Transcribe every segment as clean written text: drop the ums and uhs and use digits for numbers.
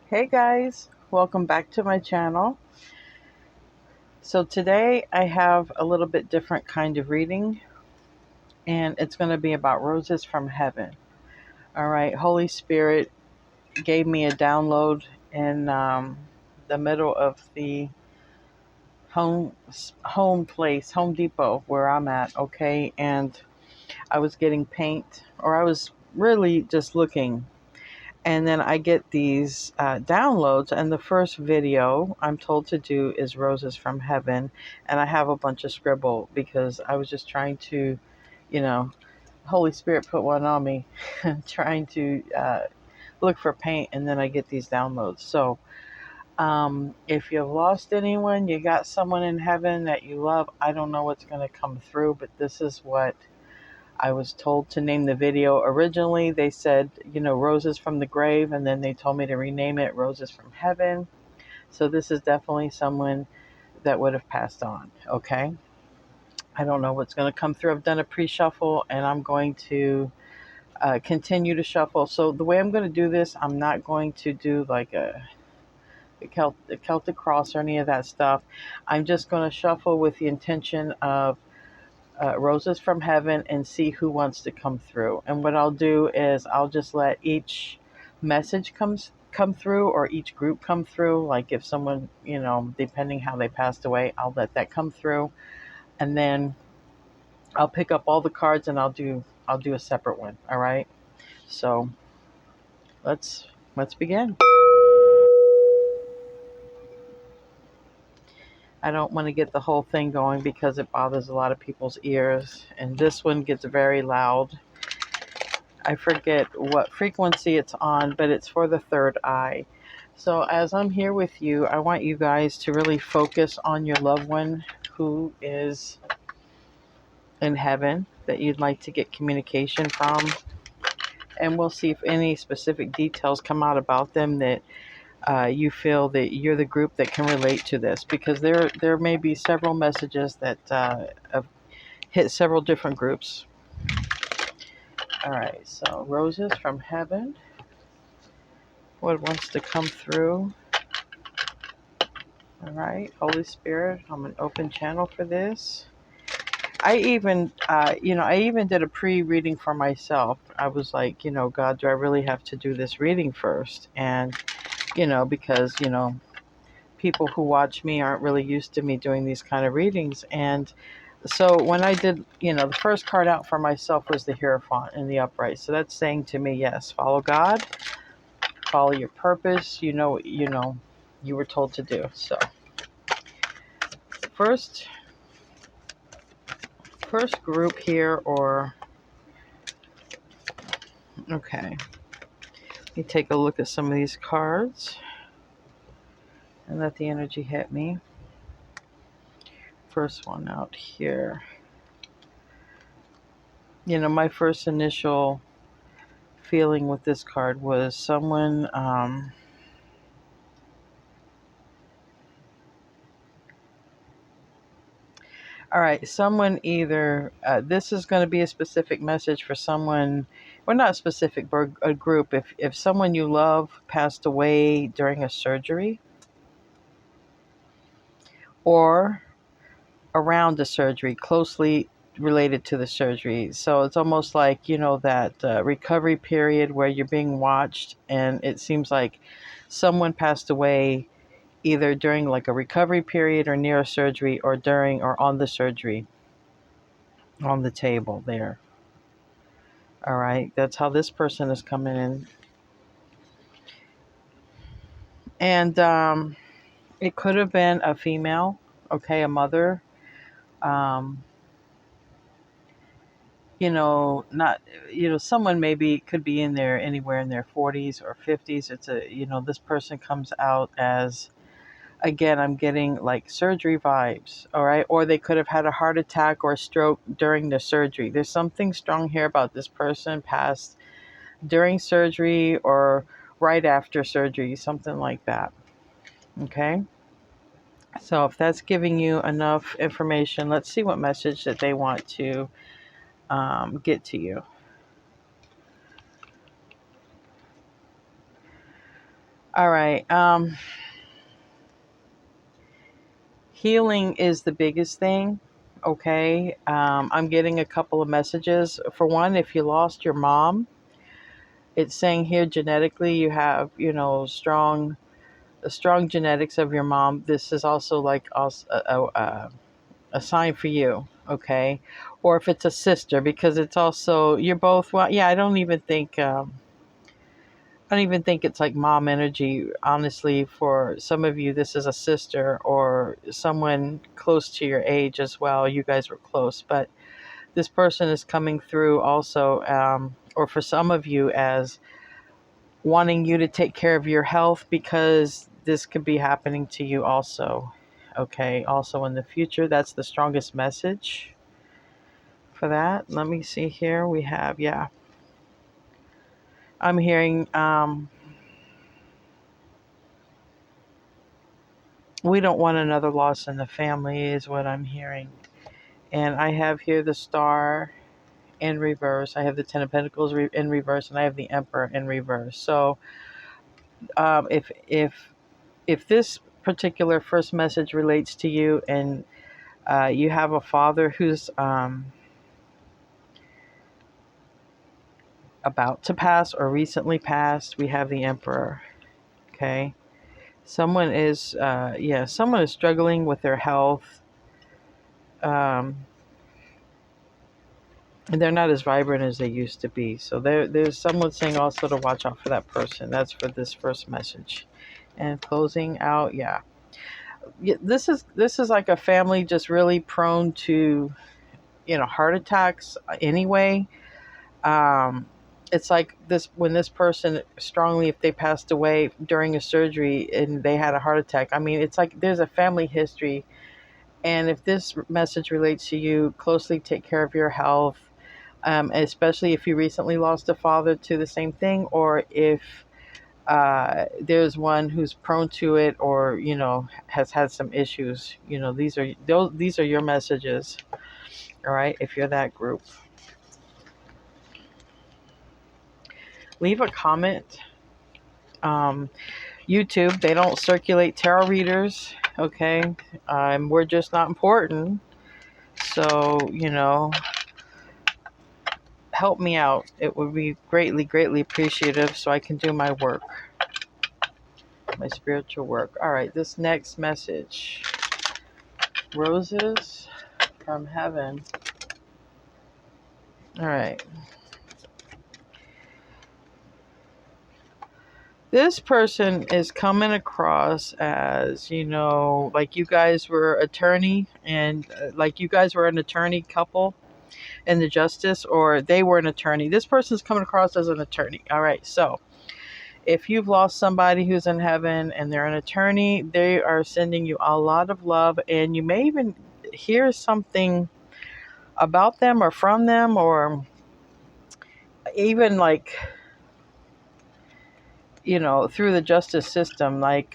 Hey guys, welcome back to my channel. So today I have a little bit different kind of reading, and it's going to be about roses from heaven. All right, Holy Spirit gave me a download in the middle of the home Home Depot where I'm at. Okay, and I was getting paint, or I was really just looking. And then I get these downloads, and the first video I'm told to do is Roses from Heaven. And I have a bunch of scribble because I was just trying to, you know, Holy Spirit put one on me, trying to look for paint, and then I get these downloads. So if you've lost anyone, you got someone in heaven that you love, I don't know what's going to come through, but this is what I was told to name the video. Originally, they said, Roses from the Grave, and then they told me to rename it Roses from Heaven. So this is definitely someone that would have passed on, okay? I don't know what's going to come through. I've done a pre-shuffle, and I'm going to continue to shuffle. So the way I'm going to do this, I'm not going to do like a Celtic cross or any of that stuff. I'm just going to shuffle with the intention of Roses from Heaven and see who wants to come through. And what I'll do is I'll just let each message come through, or each group come through. Like if someone, depending how they passed away, I'll let that come through, and then I'll pick up all the cards and I'll do a separate one. All right. So let's begin. I don't want to get the whole thing going because it bothers a lot of people's ears, and this one gets very loud. I forget what frequency it's on, but it's for the third eye. So as I'm here with you, I want you guys to really focus on your loved one who is in heaven that you'd like to get communication from. And we'll see if any specific details come out about them that you feel that you're the group that can relate to this, because there may be several messages that have hit several different groups. All right, so Roses from Heaven. What wants to come through? All right, Holy Spirit, I'm an open channel for this. I even did a pre-reading for myself. I was like, God, do I really have to do this reading first? And, because, people who watch me aren't really used to me doing these kind of readings. And so when I did, the first card out for myself was the Hierophant in the upright. So that's saying to me, yes, follow God, follow your purpose, you were told to do. So first first group here, or okay, let me take a look at some of these cards and let the energy hit me. First one out here. My first initial feeling with this card was someone all right, someone either this is going to be a specific message for someone, or not specific, but a group. If someone you love passed away during a surgery, or around the surgery, closely related to the surgery. So it's almost like, that recovery period where you're being watched, and it seems like someone passed away either during like a recovery period or near a surgery, or during or on the surgery, on the table there. All right, that's how this person is coming in. And it could have been a female, okay, a mother. Um, not, someone maybe could be in there anywhere in their 40s or 50s. It's this person comes out as, again, I'm getting like surgery vibes, all right? Or they could have had a heart attack or a stroke during the surgery. There's something strong here about this person passed during surgery or right after surgery, something like that, okay? So if that's giving you enough information, let's see what message that they want to get to you. All right. Healing is the biggest thing. Okay. I'm getting a couple of messages. For one, if you lost your mom, it's saying here genetically you have, strong, the strong genetics of your mom. This is also like also a sign for you. Okay. Or if it's a sister, because it's also, you're both, well, yeah, I don't even think it's like mom energy. Honestly, for some of you, this is a sister or someone close to your age as well. You guys were close, but this person is coming through also, or for some of you, as wanting you to take care of your health because this could be happening to you also. Okay, also in the future, that's the strongest message for that. Let me see here. We have, yeah, I'm hearing, we don't want another loss in the family, is what I'm hearing. And I have here the Star in reverse. I have the Ten of Pentacles in reverse, and I have the Emperor in reverse. So, if this particular first message relates to you, and you have a father who's about to pass or recently passed, we have the Emperor. Okay, someone is struggling with their health. Um, and they're not as vibrant as they used to be. So there's someone saying also to watch out for that person. That's for this first message. And closing out, yeah. This is like a family just really prone to, heart attacks anyway. Um, it's like this when this person strongly, if they passed away during a surgery and they had a heart attack. I mean, it's like there's a family history. And if this message relates to you, closely take care of your health, especially if you recently lost a father to the same thing, or if there's one who's prone to it, or has had some issues. These are your messages. All right, if you're that group, leave a comment. YouTube, they don't circulate tarot readers. Okay, we're just not important. So help me out. It would be greatly, greatly appreciative so I can do my work, my spiritual work. All right, this next message. Roses from heaven. All right. This person is coming across as, like you guys were attorney and like you guys were an attorney couple in the justice, or they were an attorney. This person's coming across as an attorney. All right. So if you've lost somebody who's in heaven and they're an attorney, they are sending you a lot of love, and you may even hear something about them or from them, or even like, through the justice system. Like,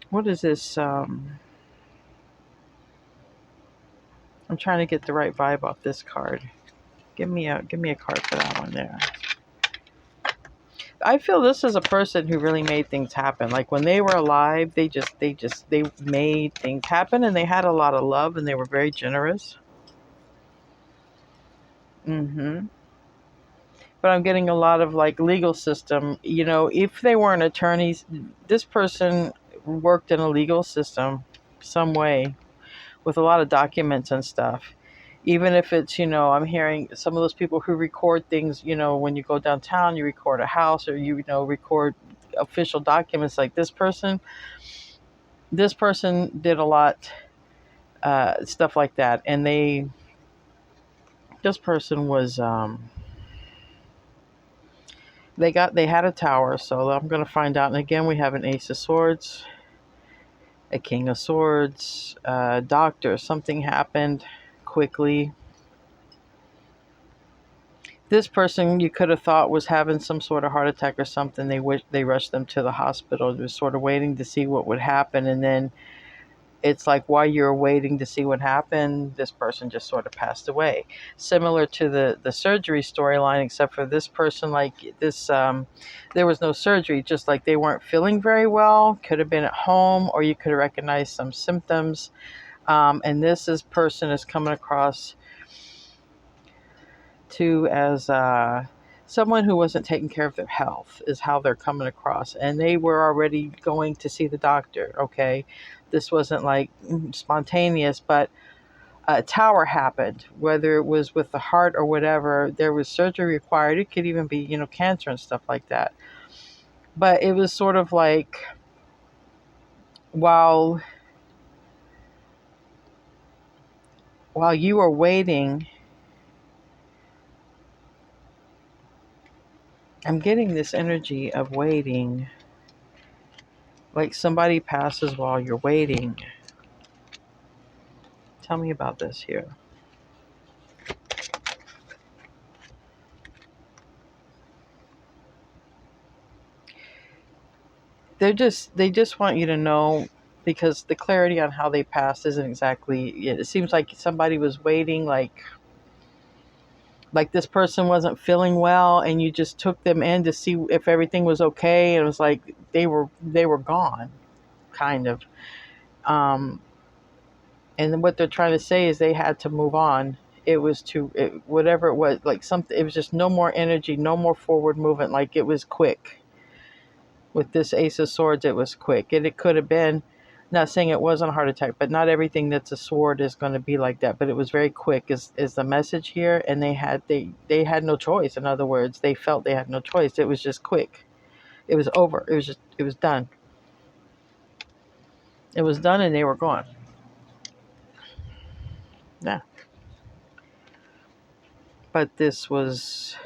what is this? I'm trying to get the right vibe off this card. Give me a card for that one there. I feel this is a person who really made things happen. Like when they were alive, they made things happen, and they had a lot of love, and they were very generous. But I'm getting a lot of like legal system. If they weren't attorneys, this person worked in a legal system some way with a lot of documents and stuff. Even if it's, I'm hearing some of those people who record things, when you go downtown, you record a house, or record official documents. Like this person did a lot, stuff like that. And this person was, they had a tower. So I'm going to find out. And again, we have an Ace of Swords, a King of Swords, doctor. Something happened quickly. This person you could have thought was having some sort of heart attack or something. They rushed them to the hospital. They were sort of waiting to see what would happen, and then it's like while you're waiting to see what happened, this person just sort of passed away. Similar to the surgery storyline, except for this person, like this, there was no surgery, just like they weren't feeling very well, could have been at home, or you could have recognized some symptoms. And person is coming across to as someone who wasn't taking care of their health, is how they're coming across. And they were already going to see the doctor, okay? This wasn't like spontaneous, but a tower happened, whether it was with the heart or whatever. There was surgery required. It could even be, cancer and stuff like that. But it was sort of like while you were waiting, I'm getting this energy of waiting. Like somebody passes while you're waiting. Tell me about this here. They just want you to know, because the clarity on how they passed isn't exactly. It seems like somebody was waiting, like this person wasn't feeling well, and you just took them in to see if everything was okay. And it was like they were gone, kind of. Um, and what they're trying to say is they had to move on. It was whatever it was, like something. It was just no more energy, no more forward movement. Like it was quick. With this Ace of Swords, it was quick, and it could have been. Not saying it wasn't a heart attack, but not everything that's a sword is going to be like that. But it was very quick, is the message here, and they had no choice. In other words, they felt they had no choice. It was just quick. It was over. It was done. It was done, and they were gone. Yeah. But this was,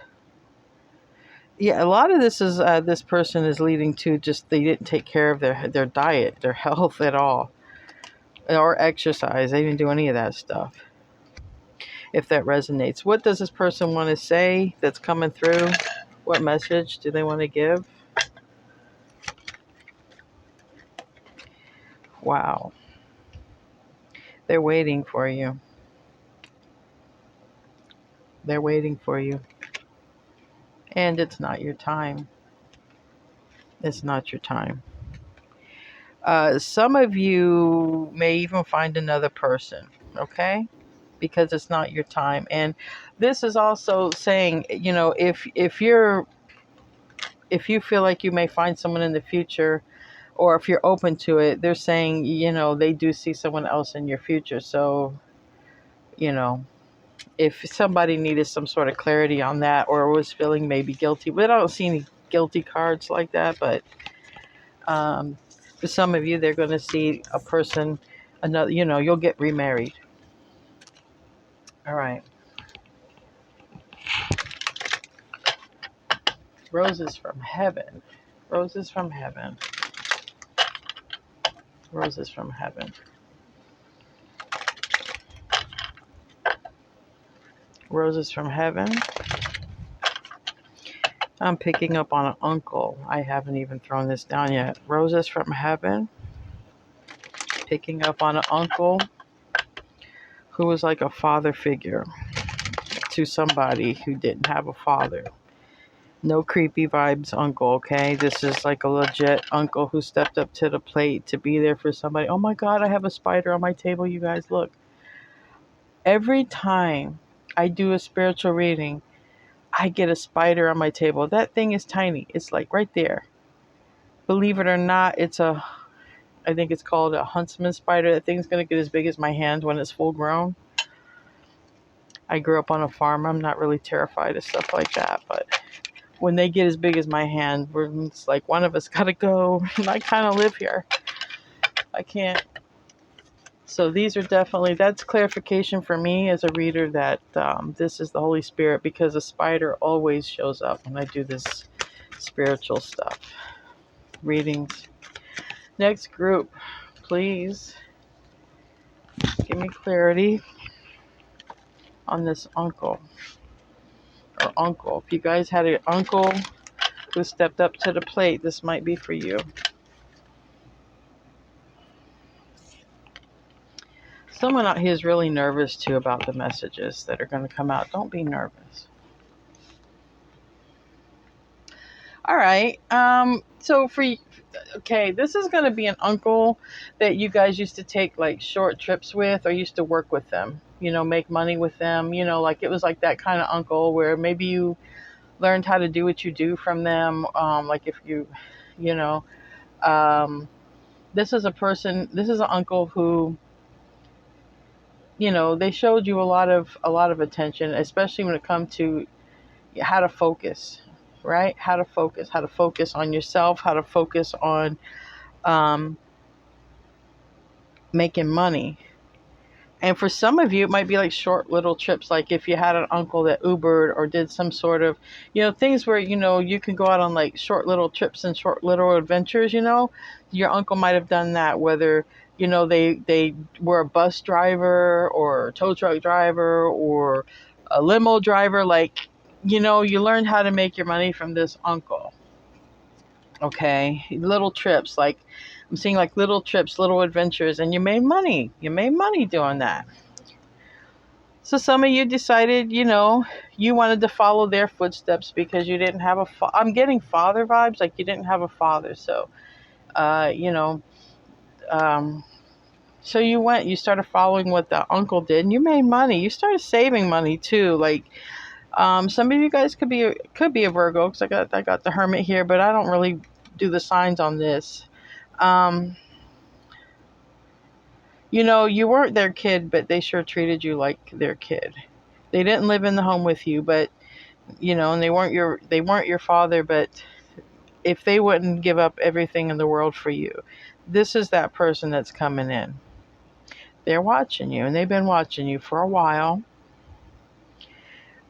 yeah. A lot of this is this person is leading to just they didn't take care of their diet, their health at all, or exercise. They didn't do any of that stuff. If that resonates. What does this person want to say that's coming through? What message do they want to give? Wow. They're waiting for you. They're waiting for you. And it's not your time. It's not your time. Some of you may even find another person, okay? Because it's not your time. And this is also saying, if you feel like you may find someone in the future, or if you're open to it, they're saying, they do see someone else in your future. So, if somebody needed some sort of clarity on that, or was feeling maybe guilty, but I don't see any guilty cards like that. But for some of you, they're going to see a person, another, you'll get remarried. All right. Roses from heaven. Roses from heaven. Roses from heaven. Roses from heaven. I'm picking up on an uncle. I haven't even thrown this down yet. Roses from heaven. Picking up on an uncle who was like a father figure to somebody who didn't have a father. No creepy vibes uncle, okay? This is like a legit uncle who stepped up to the plate to be there for somebody. Oh my God, I have a spider on my table, you guys, look. Every time I do a spiritual reading, I get a spider on my table. That thing is tiny. It's like right there. Believe it or not, I think it's called a huntsman spider. That thing's going to get as big as my hand when it's full grown. I grew up on a farm. I'm not really terrified of stuff like that, but when they get as big as my hand, it's like one of us got to go. And I kind of live here. I can't. So these are definitely, that's clarification for me as a reader that this is the Holy Spirit, because a spider always shows up when I do this spiritual stuff. Readings. Next group, please give me clarity on this uncle or uncle. If you guys had an uncle who stepped up to the plate, this might be for you. Someone out here is really nervous too about the messages that are going to come out. Don't be nervous. All right. Okay, this is going to be an uncle that you guys used to take like short trips with or used to work with them, make money with them, like it was like that kind of uncle where maybe you learned how to do what you do from them. Like if you know, um, this is an uncle who, they showed you a lot of attention, especially when it comes to how to focus, right? How to focus on yourself, how to focus on um, making money. And for some of you, it might be like short little trips, like if you had an uncle that Ubered or did some sort of, things where, you can go out on like short little trips and short little adventures, your uncle might have done that, whether, they were a bus driver or a tow truck driver or a limo driver, like, you learned how to make your money from this uncle. Okay. Little trips, like I'm seeing like little trips, little adventures, and you made money. You made money doing that. So some of you decided, you wanted to follow their footsteps because you didn't have I'm getting father vibes, like you didn't have a father. So, uh, you know, um, so you started following what the uncle did, and you made money. You started saving money too. Like, some of you guys could be a Virgo because I got the Hermit here, but I don't really do the signs on this. Um, you weren't their kid, but they sure treated you like their kid. They didn't live in the home with you, but and they weren't your father, but if they wouldn't give up everything in the world for you, this is that person that's coming in. They're watching you, and they've been watching you for a while.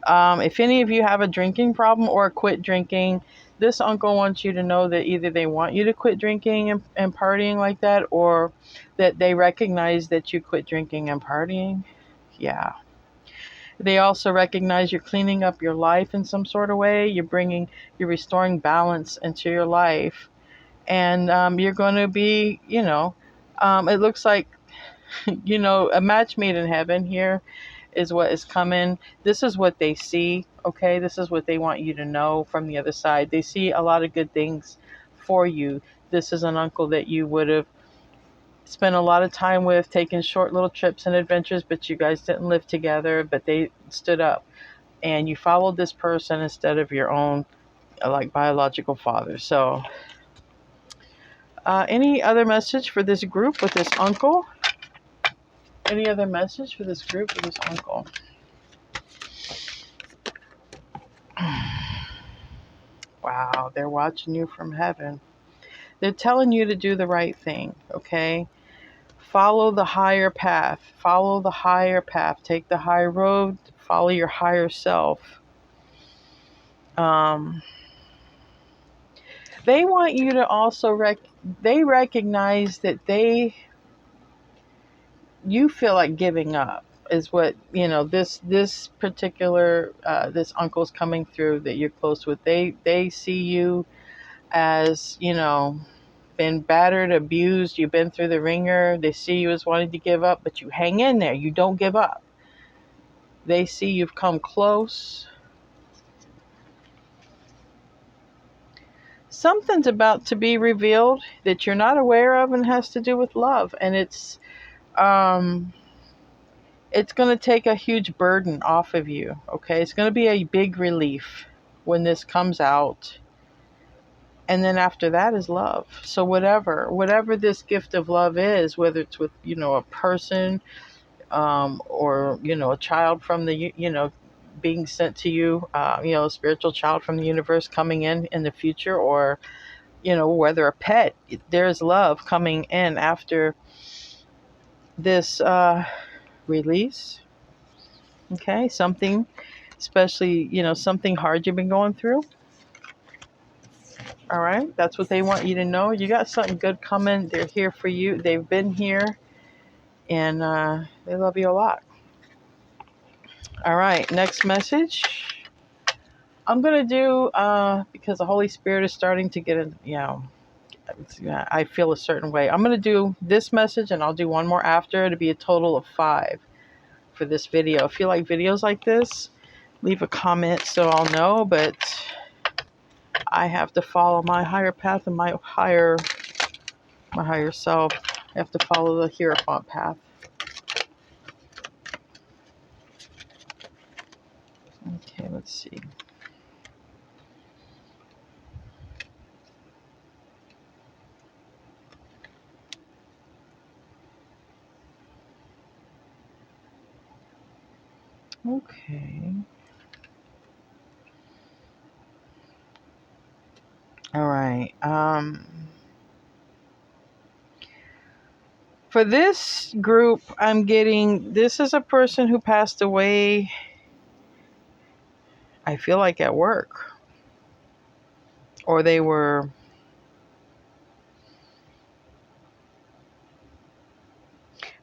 If any of you have a drinking problem or quit drinking, this uncle wants you to know that either they want you to quit drinking and partying like that, or that they recognize that you quit drinking and partying. Yeah. They also recognize you're cleaning up your life in some sort of way. You're restoring balance into your life. And you're going to be, it looks like, a match made in heaven here is what is coming. This is what they see. Okay. This is what they want you to know from the other side. They see a lot of good things for you. This is an uncle that you would have spent a lot of time with, taking short little trips and adventures, but you guys didn't live together, but they stood up and you followed this person instead of your own like biological father. So any other message for this group with this uncle? Any other message for this group with this uncle? Wow, they're watching you from heaven. They're telling you to do the right thing, okay? Follow the higher path. Follow the higher path. Take the high road. Follow your higher self. Um, they want you to also they recognize that you feel like giving up is what this particular this uncle's coming through that you're close with. They see you as been battered, abused, you've been through the ringer. They see you as wanting to give up, but you hang in there, you don't give up. They see you've come close. Something's about to be revealed that you're not aware of and has to do with love, and um it's going to take a huge burden off of you, okay? It's going to be a big relief when this comes out. And then after that is love. So whatever this gift of love is, whether it's with, a person, or, a child from the, being sent to you, a spiritual child from the universe coming in the future, or, whether a pet, there's love coming in after this release. Okay, something, especially, something hard you've been going through. All right, that's what they want you to know. You got something good coming. They're here for you. They've been here, and they love you a lot. All right, next message. I'm going to do, because the Holy Spirit is starting to get, I feel a certain way. I'm going to do this message and I'll do one more after. It'll be a total of 5 for this video. If you like videos like this, leave a comment so I'll know. But I have to follow my higher path and my higher self. I have to follow the Hierophant path. Okay, let's see. Okay. All right. For this group, I'm getting, this is a person who passed away, I feel like at work. Or they were,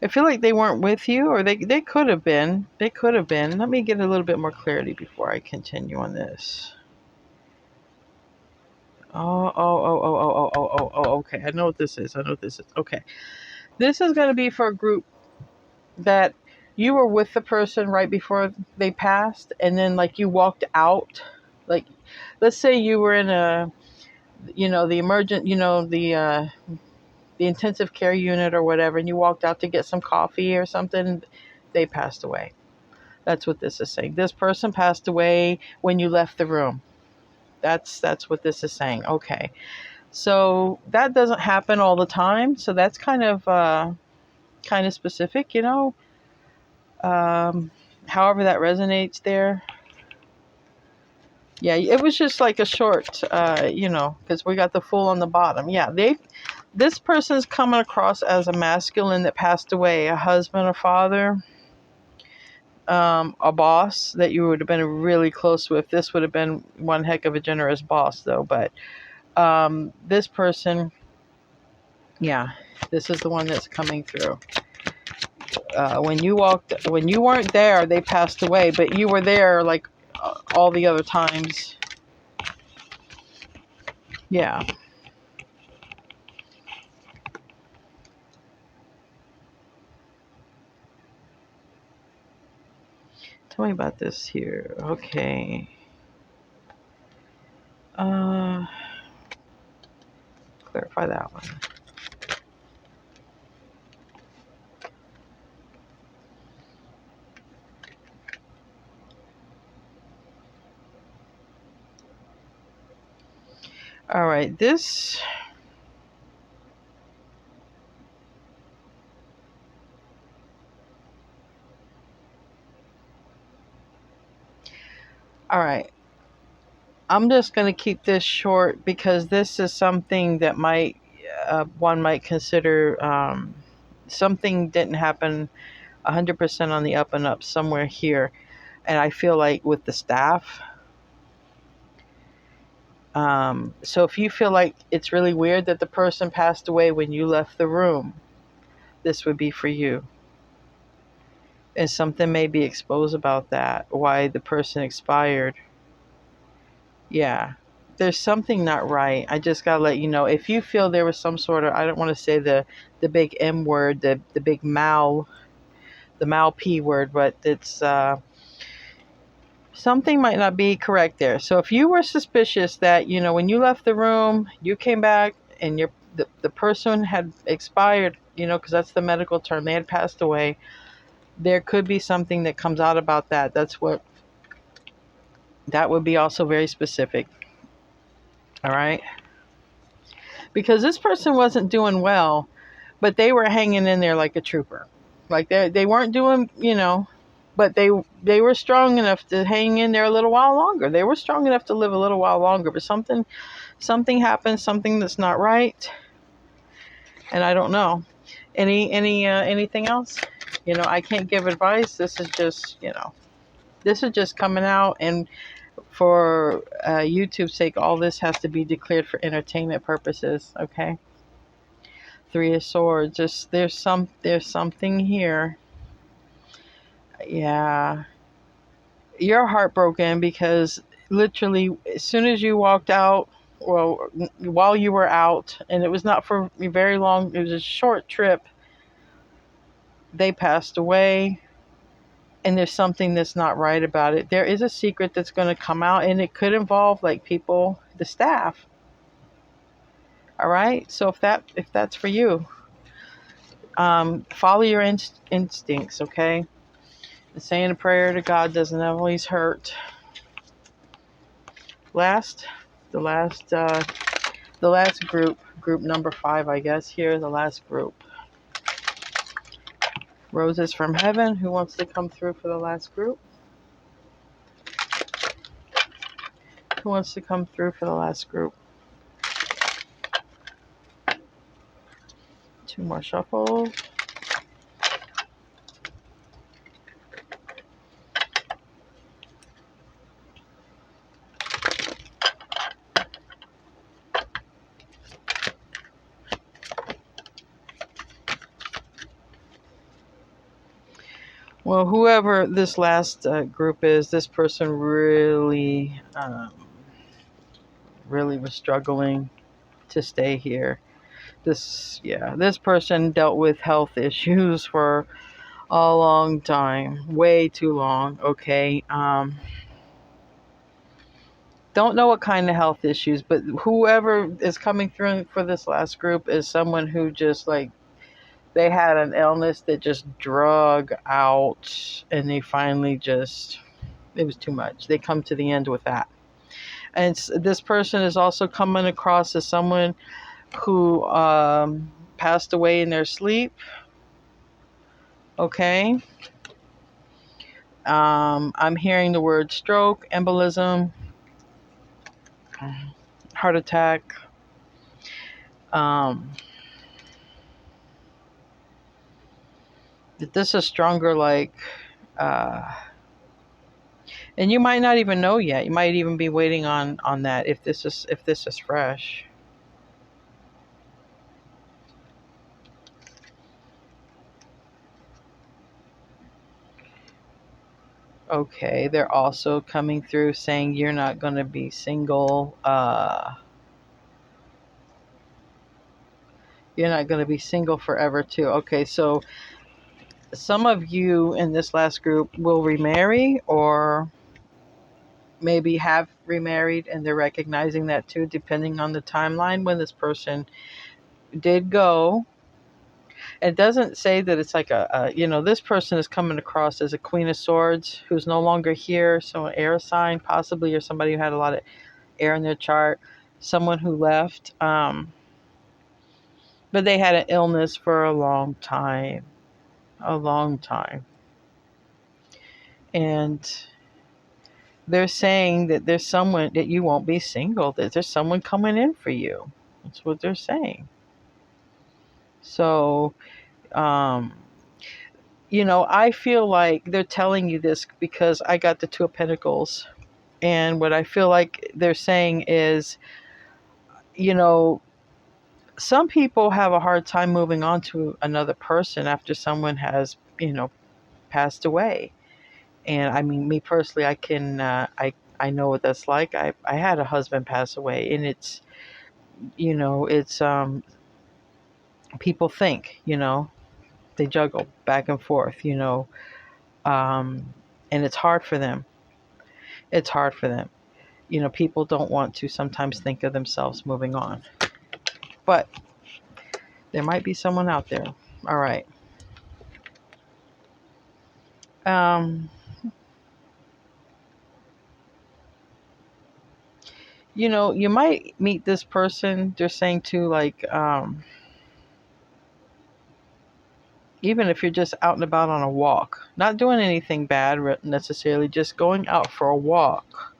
I feel like they weren't with you, or they could have been. They could have been. Let me get a little bit more clarity before I continue on this. Okay. I know what this is. Okay. This is going to be for a group that you were with the person right before they passed, and then like you walked out. Like, let's say you were in a, the emergent, the intensive care unit or whatever, and you walked out to get some coffee or something. They passed away. That's what this is saying. This person passed away when you left the room. That's what this is saying. Okay. So that doesn't happen all the time. So that's kind of specific, however that resonates there. Yeah, it was just like a short, because we got the Fool on the bottom. Yeah, this person's coming across as a masculine that passed away, a husband, a father, a boss that you would have been really close with. This would have been one heck of a generous boss, though. But this person, yeah, this is the one that's coming through. When you weren't there, they passed away, but you were there like all the other times. Yeah. Tell me about this here. Okay. Clarify that one. All right, this. All right. I'm just going to keep this short because this is something that one might consider something didn't happen 100% on the up and up somewhere here. And I feel like with the staff. So if you feel like it's really weird that the person passed away when you left the room, this would be for you. And something may be exposed about that, why the person expired. Yeah. There's something not right. I just got to let you know. If you feel there was some sort of, I don't want to say the big M word, the big mal, the mal P word, but it's something might not be correct there. So if you were suspicious that, when you left the room, you came back and the person had expired, because that's the medical term, they had passed away, there could be something that comes out about that. That would be also very specific. All right. Because this person wasn't doing well, but they were hanging in there like a trooper. Like they weren't doing, but they were strong enough to hang in there a little while longer. They were strong enough to live a little while longer, but something happened, something that's not right. And I don't know. Anything else? I can't give advice. This is just coming out, and for YouTube's sake, all this has to be declared for entertainment purposes. Okay. 3 of Swords. Just there's something here. Yeah. You're heartbroken because literally as soon as you walked out, well, while you were out, and it was not for very long, it was a short trip, they passed away, and there's something that's not right about it. There is a secret that's going to come out, and it could involve like people, the staff. All right. So if that's for you, follow your instincts. Okay. And saying a prayer to God doesn't always hurt. Last, the last, the last group number 5, I guess. Here, the last group. Roses from Heaven. Who wants to come through for the last group? Who wants to come through for the last group? 2 more shuffles. Well, whoever this last group is, this person really was struggling to stay here. This person dealt with health issues for a long time, way too long. Okay, don't know what kind of health issues, but whoever is coming through for this last group is someone who just like they had an illness that just drug out, and they finally just it was too much. They come to the end with that. And this person is also coming across as someone who passed away in their sleep. Okay. I'm hearing the word stroke, embolism, heart attack. Um, this is stronger, like, and you might not even know yet. You might even be waiting on that if this is fresh. Okay, they're also coming through saying you're not going to be single. You're not going to be single forever, too. Okay, so some of you in this last group will remarry or maybe have remarried, and they're recognizing that too, depending on the timeline when this person did go. It doesn't say that it's like this person is coming across as a Queen of Swords who's no longer here, so an air sign possibly, or somebody who had a lot of air in their chart, someone who left, but they had an illness for a long time, and they're saying that there's someone that you won't be single, that there's someone coming in for you. That's what they're saying. So, um, I feel like they're telling you this because I got the 2 of Pentacles. And what I feel like they're saying is, you know, some people have a hard time moving on to another person after someone has, passed away. And I mean, me personally, I know what that's like. I had a husband pass away, and it's people think, they juggle back and forth, and it's hard for them. It's hard for them. People don't want to sometimes think of themselves moving on, but there might be someone out there. All right. Um, you might meet this person. They're saying too, like, even if you're just out and about on a walk, not doing anything bad necessarily, just going out for a walk.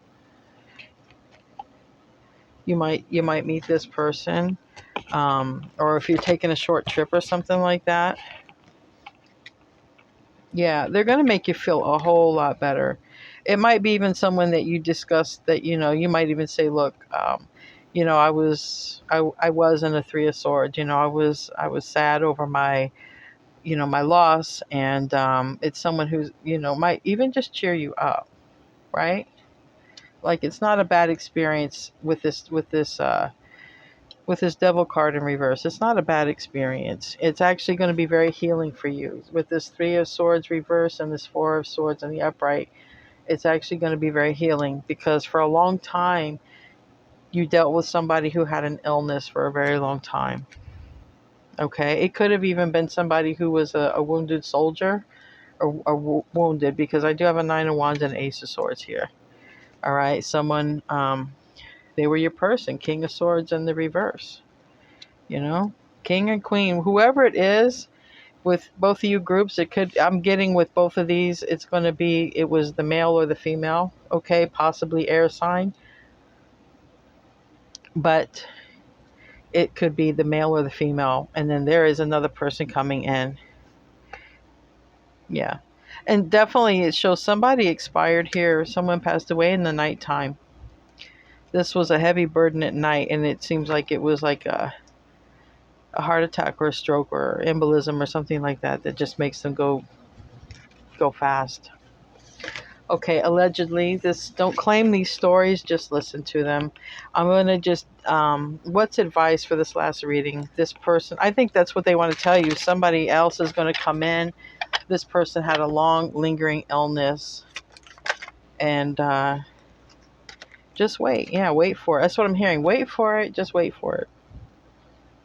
You might meet this person, or if you're taking a short trip or something like that. Yeah, they're going to make you feel a whole lot better. It might be even someone that you discussed that, you might even say, look, I was in a 3 of Swords. I was sad over my loss. And it's someone who's, might even just cheer you up, right? Like, it's not a bad experience with this devil card in reverse. It's not a bad experience. It's actually going to be very healing for you. With this 3 of Swords reverse and this 4 of Swords in the upright, it's actually going to be very healing, because for a long time you dealt with somebody who had an illness for a very long time. Okay, it could have even been somebody who was a wounded soldier, or wounded, because I do have a 9 of Wands and Ace of Swords here. All right, someone, they were your person, King of Swords in the reverse. You know, King and Queen, whoever it is, with both of you groups, it could, I'm getting with both of these, it's going to be, it was the male or the female, okay, possibly air sign, but it could be the male or the female, and then there is another person coming in. Yeah. And definitely it shows somebody expired here. Someone passed away in the nighttime. This was a heavy burden at night, and it seems like it was like a heart attack or a stroke or embolism or something like that that just makes them go fast. Okay, allegedly, this, don't claim these stories, just listen to them. I'm going to just, what's advice for this last reading? This person, I think that's what they want to tell you. Somebody else is going to come in. This person had a long, lingering illness. And just wait. Yeah, wait for it. That's what I'm hearing. Wait for it. Just wait for it.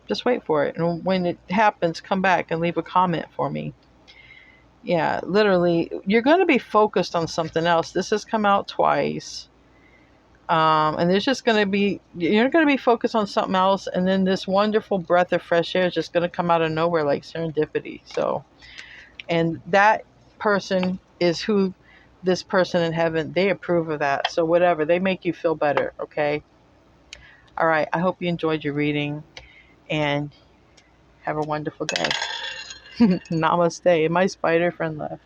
Just wait for it. And when it happens, come back and leave a comment for me. Yeah, literally, you're going to be focused on something else. This has come out twice. And there's just going to be, you're going to be focused on something else. And then this wonderful breath of fresh air is just going to come out of nowhere like serendipity. So, and that person is who this person in heaven, they approve of that. So whatever, they make you feel better. Okay. All right. I hope you enjoyed your reading, and have a wonderful day. Namaste. My spider friend left.